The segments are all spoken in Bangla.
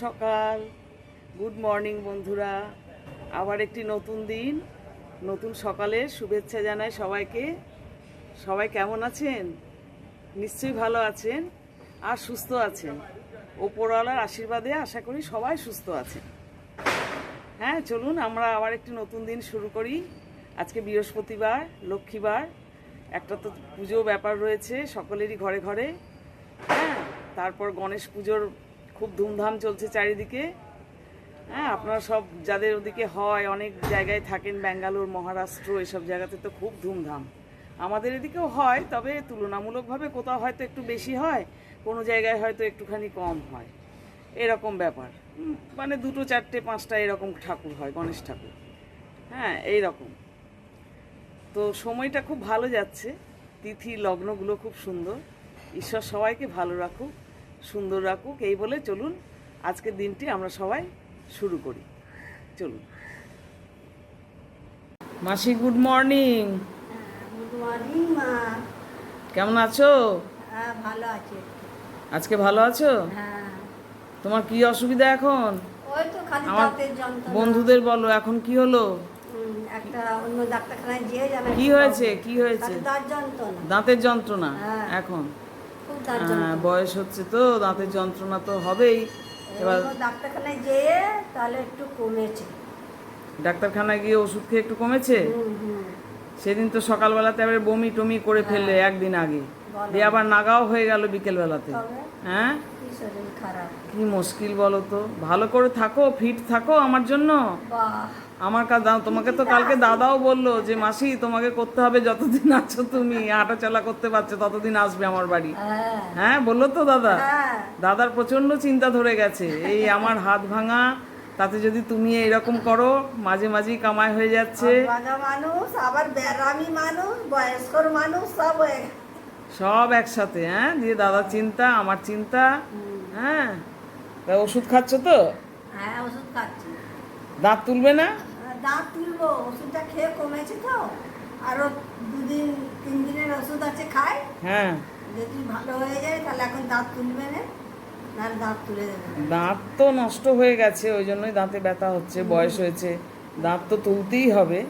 সকাল, গুড মর্নিং বন্ধুরা। আবার একটি নতুন দিন, নতুন সকালের শুভেচ্ছা জানাই সবাইকে। সবাই কেমন আছেন? নিশ্চয়ই ভালো আছেন আর সুস্থ আছেন। ওপরওয়ালার আশীর্বাদে আশা করি সবাই সুস্থ আছেন। হ্যাঁ, চলুন আমরা আবার একটি নতুন দিন শুরু করি। আজকে বৃহস্পতিবার, লক্ষ্মীবার, একটা তো পুজো ব্যাপার রয়েছে সকলেরই ঘরে ঘরে। হ্যাঁ, তারপর গণেশ পুজোর খুব ধুমধাম চলছে চারিদিকে। হ্যাঁ, আপনারা সব যাদের ওদিকে হয়, অনেক জায়গায় থাকেন, ব্যাঙ্গালোর, মহারাষ্ট্র, এসব জায়গাতে তো খুব ধুমধাম। আমাদের এদিকেও হয়, তবে তুলনামূলকভাবে কোথাও হয়তো একটু বেশি হয়, কোনো জায়গায় হয়তো একটুখানি কম হয়, এরকম ব্যাপার। মানে 2, 4, 5টা এরকম ঠাকুর হয়, গণেশ ঠাকুর। হ্যাঁ, এই রকম। তো সময়টা খুব ভালো যাচ্ছে, তিথি লগ্নগুলো খুব সুন্দর। ঈশ্বর সবাইকে ভালো রাখুক, সুন্দর রাখুক, এই বলে চলুন আজকের দিনটি আমরা সবাই শুরু করি। চলুন। মাসি, গুড মর্নিং। গুড মর্নিং মা। কেমন আছো? হ্যাঁ, ভালো আছি। আজকে ভালো আছো? হ্যাঁ। তোমার কি অসুবিধা এখন? ওই তো খালি আমার দাঁতের যন্ত্রণা। বন্ধুদের বলো এখন কি হলো? একটা অন্য ডাক্তারখানায় যেয়ে জানা কি হয়েছে? কি হয়েছে? খালি দাঁত যন্ত্রণা। দাঁতের যন্ত্রণা হ্যাঁ। এখন? খুব দাঁত হ্যাঁ, যন্ত্রণা। বয়স হচ্ছে তো দাঁতের যন্ত্রণা তো হবেই। এবার অন্য ডাক্তারখানায় যেয়ে তাহলে একটু কমেছে। ডাক্তারখানায় গিয়ে ওষুধ খেয়ে একটু কমেছে? হুম। সেদিন তো সকালবেলাতে আবার বমি টমি করে ফেললে একদিন আগে, বলো। দিয়ে আবার নাগাও হয়ে গেল বিকেলবেলাতে। তবে হ্যাঁ, কি শরীর খারাপ। কি মুশকিল বলো তো। ভালো করে থাকো, ফিট থাকো আমার জন্য। বাহ। আমার তোমাকে তো কালকে দাদাও বললো যে মাসি তোমাকে করতে হবে, যতদিন আছো তুমি হাঁটাচলা করতে পারছো ততদিন আসবে আমার বাড়ি। হ্যাঁ। হ্যাঁ, বললো তো দাদা। হ্যাঁ। দাদার প্রচন্ড চিন্তা ধরে গেছে, এই আমার হাত ভাঙা, তাতে যদি তুমি এরকম করো, মাঝে মাঝেই কামাই হয়ে যাচ্ছে। ভাঙা মানুষ, আবার ব্যারামি মানুষ, বয়স্কর মানুষ, সব হয়ে গেছে। সব একসাথে। হ্যাঁ, দিয়ে দাদার চিন্তা, আমার চিন্তা। হ্যাঁ, তা ওষুধ খাচ্ছ তো? হ্যাঁ, ওষুধ খাচ্ছি। দাঁত তুলবে না? দাঁত তুলবো, ওষুধটা খেয়ে কমেছে তো। আরো 2-3 দিনের ওষুধ আছে, খাই। হ্যাঁ, যদি ভালো হয়ে যায় তাহলে এখন দাঁত তুলবে না, নাহলে দাঁত তুলে দেবে। দাঁত তো নষ্ট হয়ে গেছে, ওই জন্যই দাঁতে ব্যথা হচ্ছে, বয়স হয়েছে, দাঁত তো তুলতেই হবে।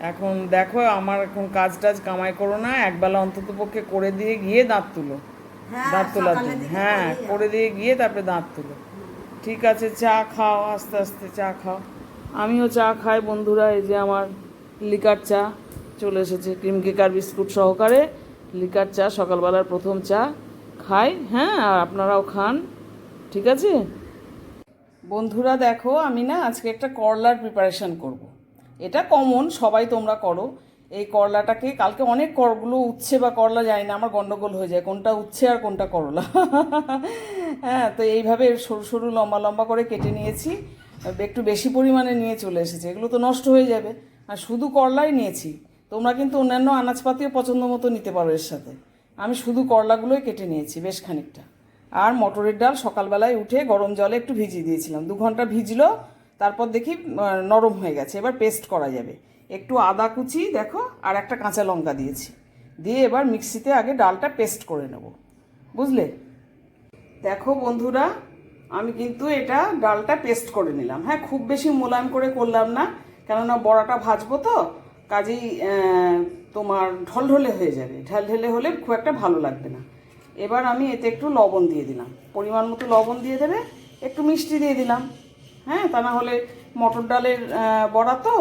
এখন দেখো, আমার এখন কাজ টাজ কামাই করো না, একবেলা অন্তত পক্ষে করে দিয়ে গিয়ে দাঁত তুলো। হ্যাঁ, দাঁত তোলার সকালের দিন, দিকে হ্যাঁ, করেই যাবো। করে দিয়ে গিয়ে তারপরে দাঁত তুলো। ঠিক আছে, চা খাও, আস্তে আস্তে চা খাও। আমিও চা খাই বন্ধুরা। এই যে আমার লিকার চা চলে এসেছে, ক্রিম কেকার বিস্কুট সহকারে লিকার চা, সকালবেলার প্রথম চা খাই। হ্যাঁ, আর আপনারাও খান, ঠিক আছে বন্ধুরা। দেখো, আমি না আজকে একটা করলার প্রিপারেশন করব। এটা কমন, সবাই তোমরা করো। এই করলাটাকে, কালকে অনেক করগুলো উচ্ছে বা করলা জানি না, আমার গন্ডগোল হয়ে যায় কোনটা উচ্ছে আর কোনটা করলা। হ্যাঁ, তো এইভাবে সরু সরু লম্বা লম্বা করে কেটে নিয়েছি, একটু বেশি পরিমাণে নিয়ে চলে এসেছে, এগুলো তো নষ্ট হয়ে যাবে। আর শুধু করলাই নিয়েছি, তোমরা কিন্তু অন্যান্য আনাজপাতিও পছন্দ মতো নিতে পারো এর সাথে। আমি শুধু করলাগুলোই কেটে নিয়েছি বেশ খানিকটা। আর মটরের ডাল সকালবেলায় উঠে গরম জলে একটু ভিজিয়ে দিয়েছিলাম, 2 ঘন্টা ভিজলো, তারপর দেখি নরম হয়ে গেছে, এবার পেস্ট করা যাবে। একটু আদা কুচি দেখো, আর একটা কাঁচা লঙ্কা দিয়েছি, দিয়ে এবার মিক্সিতে আগে ডালটা পেস্ট করে নেব, বুঝলে। দেখো বন্ধুরা, আমি কিন্তু এটা ডালটা পেস্ট করে নিলাম। হ্যাঁ, খুব বেশি মোলায়েম করে করলাম না, কেননা বড়াটা ভাজবো তো, কাজেই তোমার ঢলঢলে হয়ে যাবে, ঢলঢলে হলে খুব একটা ভালো লাগবে না। এবার আমি এতে একটু লবণ দিয়ে দিলাম, পরিমাণ মতো লবণ দিয়ে দেবে, একটু মিষ্টি দিয়ে দিলাম। হ্যাঁ, তা না হলে মটর ডালের বড়া তো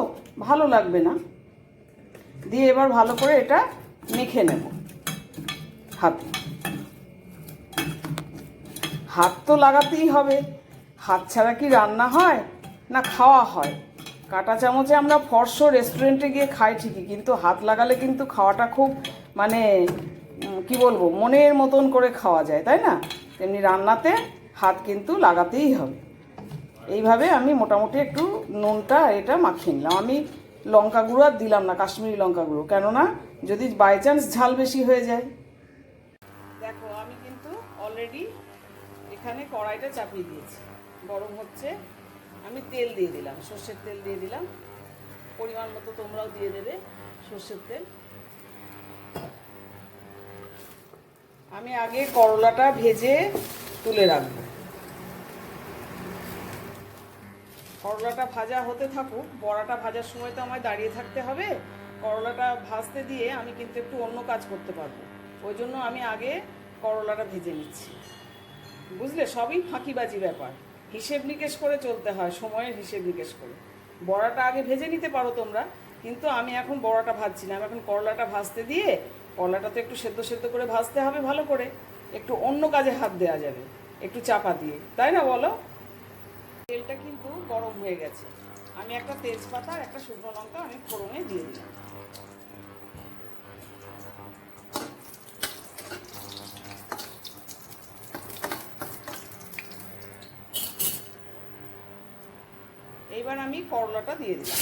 ভালো লাগবে না। দিয়ে এবার ভালো করে এটা মেখে নেব হাতে। হাত তো লাগাতেই হবে, হাত ছাড়া কি রান্না হয় না খাওয়া হয়? কাঁটা চামচে আমরা ফর্স রেস্টুরেন্টে গিয়ে খাই ঠিকই, কিন্তু হাত লাগালে কিন্তু খাওয়াটা খুব মানে কি বলবো, মনের মতন করে খাওয়া যায়, তাই না? তেমনি রান্নাতে হাত কিন্তু লাগাতেই হবে। এইভাবে আমি মোটামুটি একটু নুনটা এটা মাখিয়ে নিলাম। আমি লঙ্কা গুঁড়ো আর দিলাম না, কাশ্মীরি লঙ্কা গুঁড়ো, কেননা যদি বাই চান্স ঝাল বেশি হয়ে যায়। দেখো, আমি কিন্তু অলরেডি এখানে কড়াইটা চাপিয়ে দিয়েছি, গরম হচ্ছে। আমি তেল দিয়ে দিলাম, সর্ষের তেল দিয়ে দিলাম, পরিমাণ মতো তোমরাও দিয়ে দেবে সর্ষের তেল। আমি আগে করলাটা ভেজে তুলে রাখবো। করলাটা ভাজা হতে থাকুক, বড়াটা ভাজার সময় তো আমায় দাঁড়িয়ে থাকতে হবে। করলাটা ভাজতে দিয়ে আমি কিন্তু একটু অন্য কাজ করতে পারবো, ওই জন্য আমি আগে করলাটা ভেজে নিচ্ছি। বুঝলে, সবই ফাঁকিবাজি ব্যাপার, হিসেব নিকেশ করে চলতে হয়, সময়ের হিসেব নিকেশ করে। বড়াটা আগে ভেজে নিতে পারো তোমরা, কিন্তু আমি এখন বড়াটা ভাজছি না, আমি এখন করলাটা ভাজতে দিয়ে, করলাটা তো একটু সেদ্ধ সেদ্ধ করে ভাজতে হবে ভালো করে, একটু অন্য কাজে হাত দেওয়া যাবে একটু চাপা দিয়ে, তাই না বলো? তেলটা কিন্তু গরম হয়ে গেছে, আমি একটা তেজপাতা আর একটা শুকনো লঙ্কা আমি ফোড়নে দিয়ে দিলাম। এইবার আমি করলাটা দিয়ে দিলাম।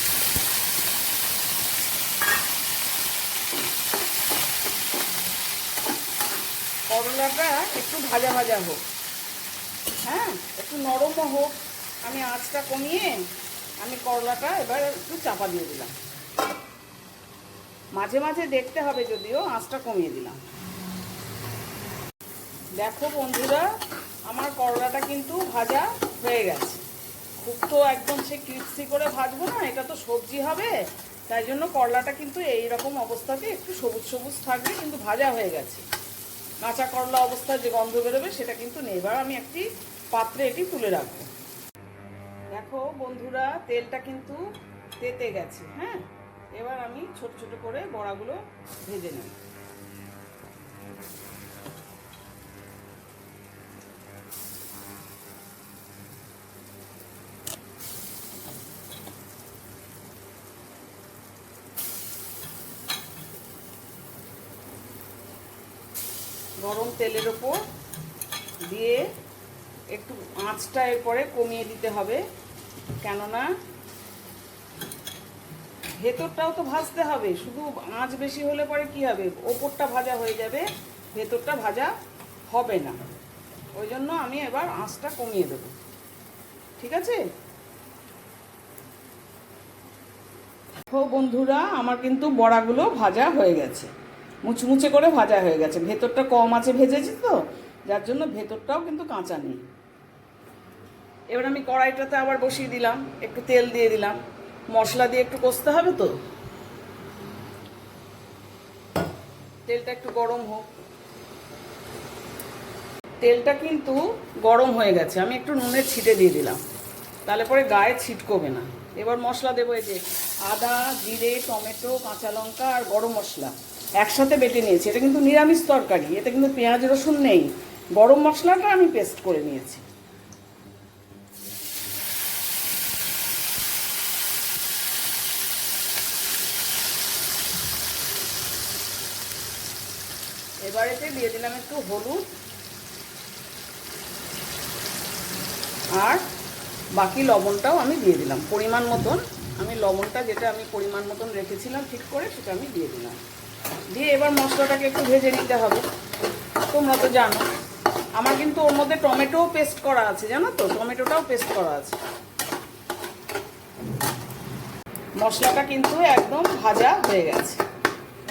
করলাটা একটু ভাজা ভাজা হোক, হ্যাঁ, একটু নরমও হোক। আমি আঁচটা কমিয়ে আমি করলাটা এবার একটু চাপা দিয়ে দিলাম। মাঝে মাঝে দেখতে হবে, যদিও আঁচটা কমিয়ে দিলাম। দেখো বন্ধুরা, আমার করলাটা কিন্তু ভাজা হয়ে গেছে। খুব তো একদম সে ক্রিস্পি করে ভাজবো না, এটা তো সবজি হবে, তাই জন্য করলাটা কিন্তু এই রকম অবস্থাতে একটু সবুজ সবুজ থাকবে, কিন্তু ভাজা হয়ে গেছে। কাঁচা করলা অবস্থায় যে গন্ধ বেরোবে সেটা কিন্তু নেই। এবার আমি একটি পাত্রে এটি তুলে রাখবো। দেখো বন্ধুরা, তেলটা কিন্তু তেতে গেছে, হ্যাঁ। এবার আমি ছোট ছোট করে বড়াগুলো ভেজে নেব। গরম তেলের ওপর দিয়ে একটু আঁচটা এরপরে কমিয়ে দিতে হবে, কেননা ভেতরটাও তো ভাজতে হবে। শুধু আঁচ বেশি হলে পরে কি হবে, ওপরটা ভাজা হয়ে যাবে, ভেতরটা ভাজা হবে না। ওই জন্য আমি এবার আঁচটা কমিয়ে দেবো, ঠিক আছে? তো বন্ধুরা, আমার কিন্তু বড়াগুলো ভাজা হয়ে গেছে, মুচমুচে করে ভাজা হয়ে গেছে। ভেতরটা কম আছে ভেজেছি তো, যার জন্য ভেতরটাও কিন্তু কাঁচা নেই। এবার আমি কড়াইটাতে আবার বসিয়ে দিলাম, একটু তেল দিয়ে দিলাম, মশলা দিয়ে একটু কষতে হবে তো, তেলটা একটু গরম হোক। তেলটা কিন্তু গরম হয়ে গেছে, আমি একটু নুনের ছিটে দিয়ে দিলাম, তাহলে পরে গায়ে ছিটকবে না। এবার মশলা দেবো, এই যে আদা, জিরে, টমেটো, কাঁচা লঙ্কা আর গরম মশলা একসাথে বেটে নিয়েছি। এটা কিন্তু নিরামিষ তরকারি, এতে কিন্তু পেঁয়াজ রসুন নেই। গরম মশলাটা আমি পেস্ট করে নিয়েছি। এবার এতে দিয়ে দিলাম একটু হলুদ, আর বাকি লবণটাও আমি দিয়ে দিলাম পরিমাণ মতন। আমি লবণটা যেটা আমি পরিমাণ মতন রেখেছিলাম ঠিক করে, সেটা আমি দিয়ে দিলাম। দিয়ে এবার মশলাটাকে একটু ভেজে নিতে হবে। তোমরা তো জানো আমার কিন্তু ওর মধ্যে টমেটোও পেস্ট করা আছে, জানো তো, টমেটোটাও পেস্ট করা আছে। মশলাটা কিন্তু একদম ভাজা হয়ে গেছে,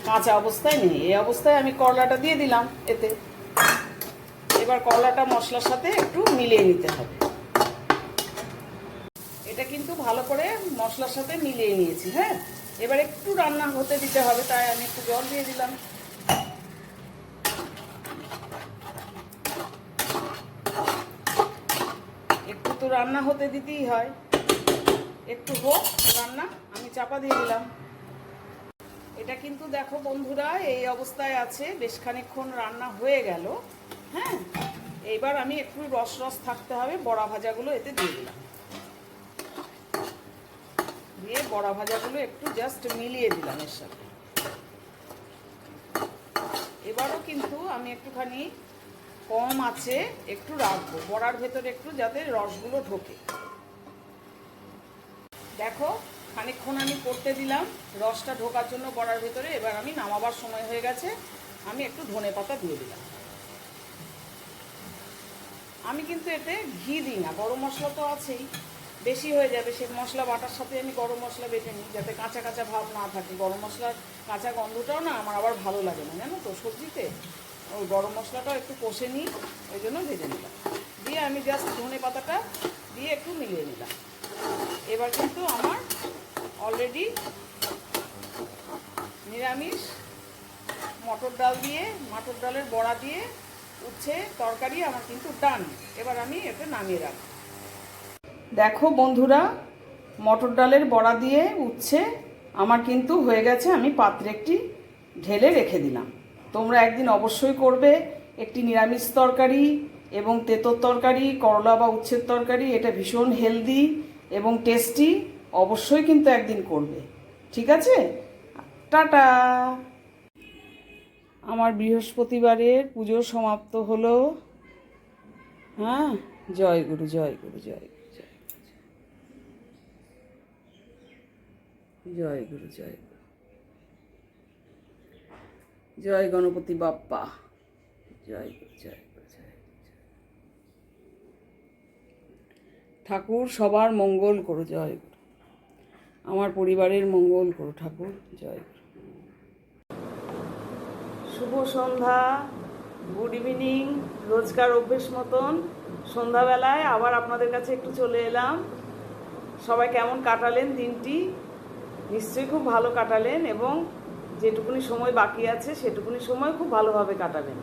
কাঁচা অবস্থায় নেই। এই অবস্থায় আমি করলাটা দিয়ে দিলাম এতে। এবার করলাটা মশলার সাথে একটু মিলিয়ে নিতে হবে। এটা কিন্তু ভালো করে মশলার সাথে মিলিয়ে নিয়েছি, হ্যাঁ। এবার একটু রান্না হতে দিতে হবে, তাই আমি একটু জল দিয়ে দিলাম। একটু তো রান্না হতে দিতেই হয়, একটু হোক রান্না, আমি চাপা দিয়ে দিলাম। এটা কিন্তু দেখো বন্ধুরা, এই অবস্থায় আছে, বেশ খানিকক্ষণ রান্না হয়ে গেল, হ্যাঁ। এইবার আমি একটু রস রস থাকতে হবে, বড়া ভাজাগুলো এতে দিয়ে দিলাম। দিয়ে বড়া ভাজাগুলো একটু জাস্ট মিলিয়ে দিলাম এর সাথে। এবারও কিন্তু আমি একটুখানি কম আছে একটু রাখবো, বড়ার ভেতরে একটু যাতে রসগুলো ঢোকে। দেখো খানিকক্ষণ আমি করতে দিলাম রসটা ঢোকার জন্য বড়ার ভেতরে। এবার আমি নামাবার সময় হয়ে গেছে, আমি একটু ধনেপাতা দিয়ে দিলাম। আমি কিন্তু এতে ঘি দিই না, গরম মশলা তো আছেই, বেশি হয়ে যাবে। সেই মশলা বাটার সাথে আমি গরম মশলা বেটে নিই, যাতে কাঁচা কাঁচা ভাব না থাকে। গরম মশলার কাঁচা গন্ধটাও না আমার আবার ভালো লাগে না, জানো তো, সবজিতে। ওই গরম মশলাটাও একটু কষে নিই, ওই জন্য ভেজে নিলাম। দিয়ে আমি জাস্ট ধনেপাতাটা দিয়ে একটু মিলিয়ে নিলাম। এবার কিন্তু আমার অলরেডি নিরামিষ মটর ডাল দিয়ে, মটর ডালের বড়া দিয়ে উচ্ছে তরকারি আমার কিন্তু ডান। এবার আমি এটা নামিয়ে রাখব। দেখো বন্ধুরা, মটর ডালের বড়া দিয়ে উচ্ছে আমার কিন্তু হয়ে গেছে। আমি পাত্রে একটি ঢেলে রেখে দিলাম। তোমরা একদিন অবশ্যই করবে একটি নিরামিষ তরকারি এবং তেঁতোর তরকারি, করলা বা উচ্ছের তরকারি। এটা ভীষণ হেলদি এবং টেস্টি। অবশ্যই কিন্তু একদিন করবে। ঠিক আছে, টাটা। আমার বৃহস্পতিবারের পুজো সমাপ্ত হলো। হ্যাঁ, জয় গুরু, জয় গুরু, জয় গুরু, জয় গুরু, জয় গুরু, জয় গণপতি বাপ্পা, জয় গুরু, জয় গুরু, জয় গুরু। ঠাকুর সবার মঙ্গল করো, জয় গুরু। আমার পরিবারের মঙ্গল করো ঠাকুর, জয় গুরু। শুভ সন্ধ্যা, গুড ইভিনিং। রোজকার অভ্যেস মতন সন্ধ্যাবেলায় আবার আপনাদের কাছে একটু চলে এলাম। সবাই কেমন কাটালেন দিনটি? নিশ্চয়ই খুব ভালো কাটালেন এবং যেটুকুনি সময় বাকি আছে সেটুকুনি সময় খুব ভালোভাবে কাটাবেন।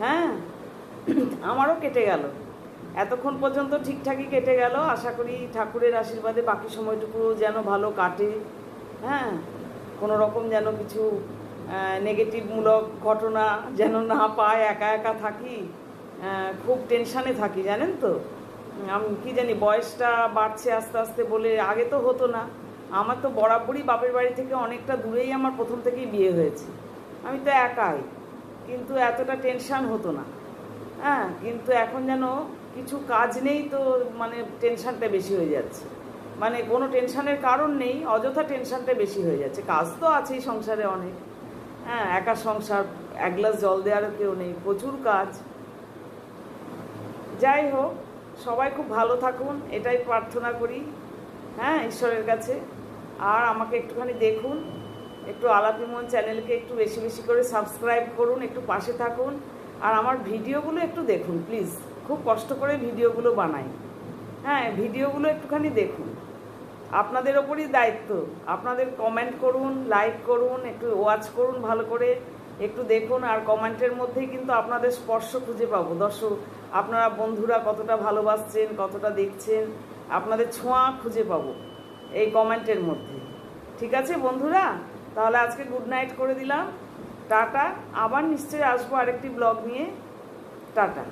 হ্যাঁ, আমারও কেটে গেল, এতক্ষণ পর্যন্ত ঠিকঠাকই কেটে গেল। আশা করি ঠাকুরের আশীর্বাদে বাকি সময়টুকু যেন ভালো কাটে। হ্যাঁ, কোনো রকম যেন কিছু নেগেটিভমূলক ঘটনা যেন না পায়। একা একা থাকি, খুব টেনশানে থাকি, জানেন তো। আমি কি জানি, বয়সটা বাড়ছে আস্তে আস্তে বলে, আগে তো হতো না। আমার তো বরাবরই বাপের বাড়ি থেকে অনেকটা দূরেই আমার প্রথম থেকেই বিয়ে হয়েছে। আমি তো একাই, কিন্তু এতটা টেনশান হতো না। হ্যাঁ, কিন্তু এখন যেন কিছু কাজ নেই তো মানে টেনশানটা বেশি হয়ে যাচ্ছে। মানে কোনো টেনশানের কারণ নেই, অযথা টেনশানটা বেশি হয়ে যাচ্ছে। কাজ তো আছেই সংসারে অনেক। হ্যাঁ, একা সংসার, এক গ্লাস জল দেওয়ারও কেউ নেই, প্রচুর কাজ। যাই হোক, সবাই খুব ভালো থাকুন এটাই প্রার্থনা করি, হ্যাঁ, ঈশ্বরের কাছে। আর আমাকে একটুখানি দেখুন, একটু আলাপি মন চ্যানেলকে একটু বেশি বেশি করে সাবস্ক্রাইব করুন, একটু পাশে থাকুন। আর আমার ভিডিওগুলো একটু দেখুন প্লিজ, খুব কষ্ট করে ভিডিওগুলো বানাই। হ্যাঁ, ভিডিওগুলো একটুখানি দেখুন, আপনাদের ওপরই দায়িত্ব। আপনাদের কমেন্ট করুন, লাইক করুন, একটু ওয়াচ করুন ভালো করে, একটু দেখুন। আর কমেন্টের মধ্যেই কিন্তু আপনাদের স্পর্শ খুঁজে পাবো। দর্শক, আপনারা বন্ধুরা কতটা ভালোবাসছেন, কতটা দেখছেন, আপনাদের ছোঁয়া খুঁজে পাবো এই কমেন্টের মধ্যে। ঠিক আছে বন্ধুরা, তাহলে আজকে গুড নাইট করে দিলাম, টাটা। আবার নিশ্চয়ই আসবো আরেকটি ব্লগ নিয়ে, টাটা।